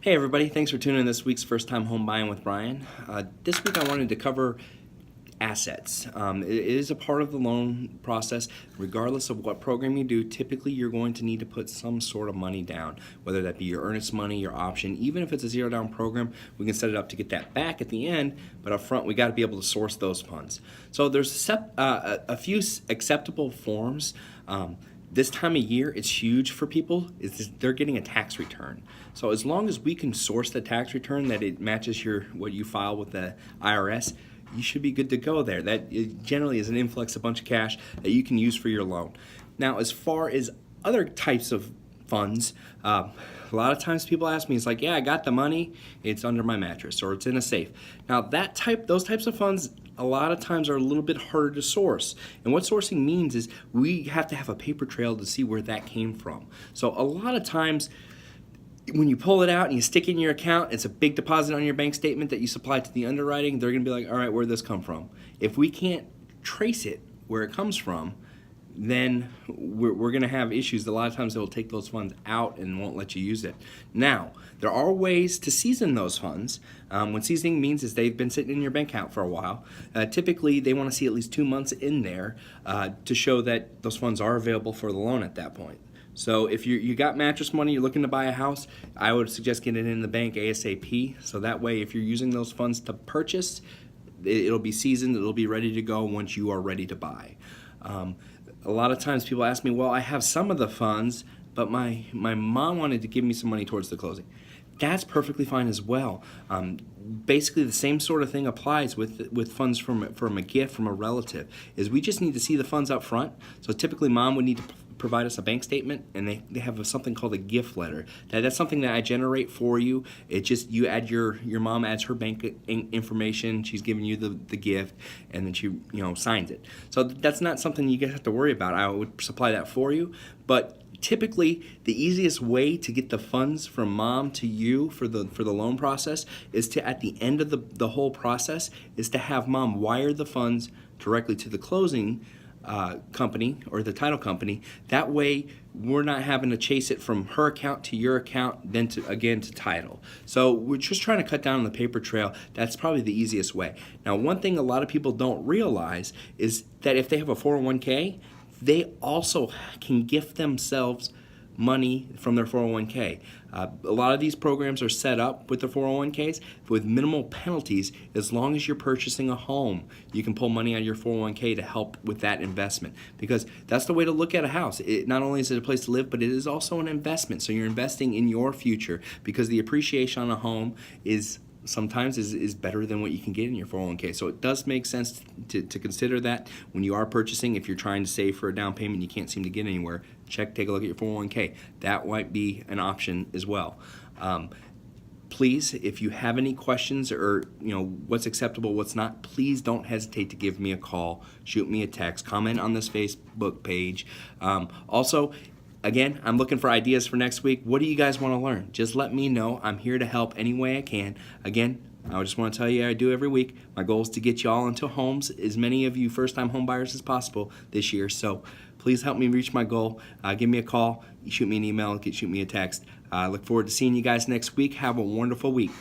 Hey everybody, thanks for tuning in this week's First Time Home Buying with Brian. This week I wanted to cover assets. It is a part of the loan process. Regardless of what program you do, typically you're going to need to put some sort of money down, whether that be your earnest money, your option. Even if it's a zero down program, we can set it up to get that back at the end, but up front we got to be able to source those funds. So there's a few acceptable forms. This time of year, it's huge for people, is they're getting a tax return. So as long as we can source the tax return that it matches what you file with the IRS, you should be good to go there. That generally is an influx of bunch of cash that you can use for your loan. Now, as far as other types of funds, a lot of times people ask me, it's like, yeah, I got the money, it's under my mattress or it's in a safe. Now those types of funds a lot of times are a little bit harder to source. And what sourcing means is we have to have a paper trail to see where that came from. So a lot of times when you pull it out and you stick it in your account, it's a big deposit on your bank statement that you supply to the underwriting. They're gonna be like, all right, where'd this come from? If we can't trace it where it comes from, then we're going to have issues. A lot of times they'll take those funds out and won't let you use it. Now, there are ways to season those funds. What seasoning means is they've been sitting in your bank account for a while. Typically, they want to see at least 2 months in there to show that those funds are available for the loan at that point. So if you got mattress money, you're looking to buy a house, I would suggest getting it in the bank ASAP. So that way, if you're using those funds to purchase, it'll be seasoned, it'll be ready to go once you are ready to buy. A lot of times people ask me, well, I have some of the funds, but my mom wanted to give me some money towards the closing. That's perfectly fine as well. Basically, the same sort of thing applies with funds from a gift from a relative, is we just need to see the funds up front. So typically mom would need to provide us a bank statement, and they have something called a gift letter. That's something that I generate for you. It just, you add your mom adds her bank information, she's giving you the gift, and then she signs it. So that's not something you guys have to worry about. I would supply that for you, but typically the easiest way to get the funds from mom to you for the loan process is to, at the end of the whole process, is to have mom wire the funds directly to the closing company or the title company. That way we're not having to chase it from her account to your account, then to title. So we're just trying to cut down on the paper trail. That's probably the easiest way. Now, one thing a lot of people don't realize is that if they have a 401k, they also can gift themselves money from their 401k. A lot of these programs are set up with the 401ks with minimal penalties. As long as you're purchasing a home, you can pull money out of your 401k to help with that investment, because that's the way to look at a house. It not only is it a place to live, but it is also an investment. So you're investing in your future, because the appreciation on a home sometimes is better than what you can get in your 401k. So it does make sense to consider that when you are purchasing. If you're trying to save for a down payment and you can't seem to get anywhere, take a look at your 401k. That might be an option as well. Please, if you have any questions or what's acceptable, what's not, please don't hesitate to give me a call, shoot me a text, comment on this Facebook page. Also, again, I'm looking for ideas for next week. What do you guys want to learn? Just let me know. I'm here to help any way I can. Again, I just want to tell you, I do every week. My goal is to get you all into homes, as many of you first-time home buyers as possible this year. So please help me reach my goal. Give me a call, shoot me an email, shoot me a text. I look forward to seeing you guys next week. Have a wonderful week.